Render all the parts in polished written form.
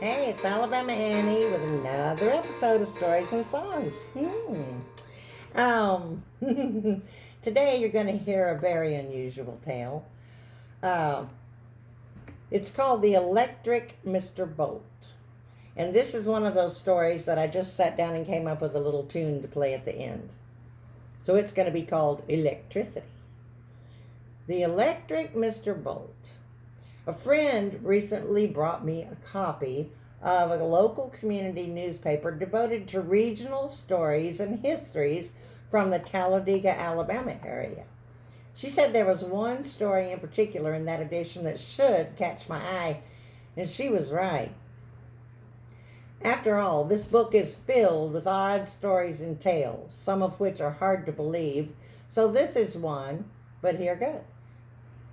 Hey, it's Alabama Annie with another episode of Stories and Songs. Today you're going to hear a very unusual tale. Uh, it's called The Electric Mr. Bolt. And this is one of those stories that I just sat down and came up with a little tune to play at the end. So it's going to be called Electricity. The Electric Mr. Bolt. A friend recently brought me a copy of a local community newspaper devoted to regional stories and histories from the Talladega, Alabama area. She said there was one story in particular in that edition that should catch my eye, and she was right. After all, this book is filled with odd stories and tales, some of which are hard to believe, so this is one, but here goes.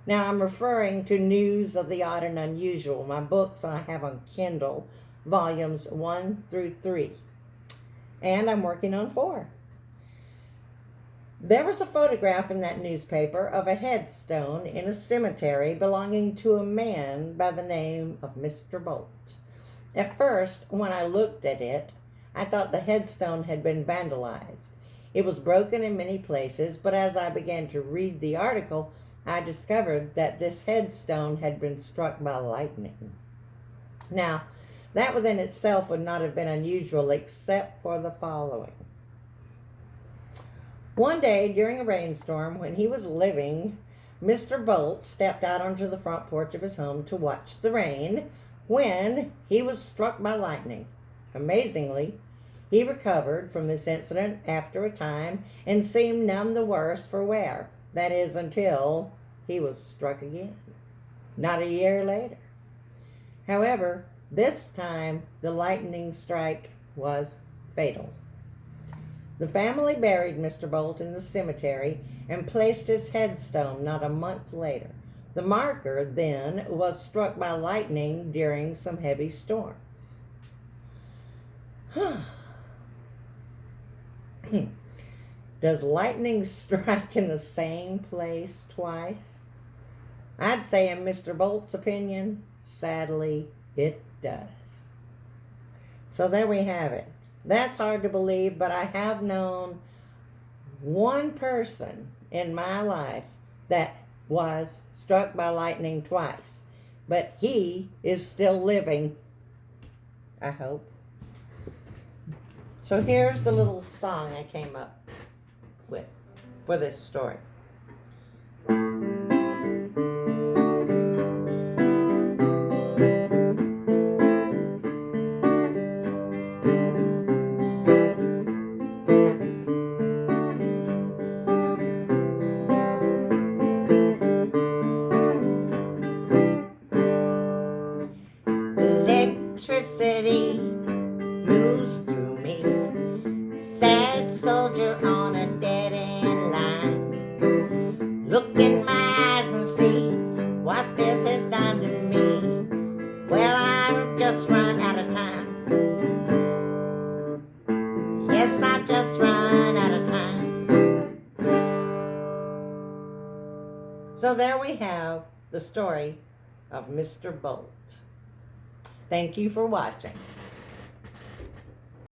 Now, I'm referring to News of the Odd and Unusual, my books I have on Kindle, volumes 1 through 3. And I'm working on 4. There was a photograph in that newspaper of a headstone in a cemetery belonging to a man by the name of Mr. Bolt. At first, when I looked at it, I thought the headstone had been vandalized. It was broken in many places, but as I began to read the article, I discovered that this headstone had been struck by lightning. Now, that within itself would not have been unusual except for the following. One day during a rainstorm when he was living, Mr. Bolt stepped out onto the front porch of his home to watch the rain when he was struck by lightning. Amazingly, he recovered from this incident after a time and seemed none the worse for wear. That is, until he was struck again, not a year later. However, this time the lightning strike was fatal. The family buried Mr. Bolt in the cemetery and placed his headstone not a month later. The marker then was struck by lightning during some heavy storms. Does lightning strike in the same place twice? I'd say, in Mr. Bolt's opinion, sadly, it does. So there we have it. That's hard to believe, but I have known one person in my life that was struck by lightning twice, but he is still living, I hope. So here's the little song I came up with for this story. Electricity moves through me, sad soldier on a dead-end line. Look in my eyes and see what this has done to me. Well, I've just run out of time. Yes, I've just run out of time. So there we have the story of Mr. Bolt. Thank you for watching.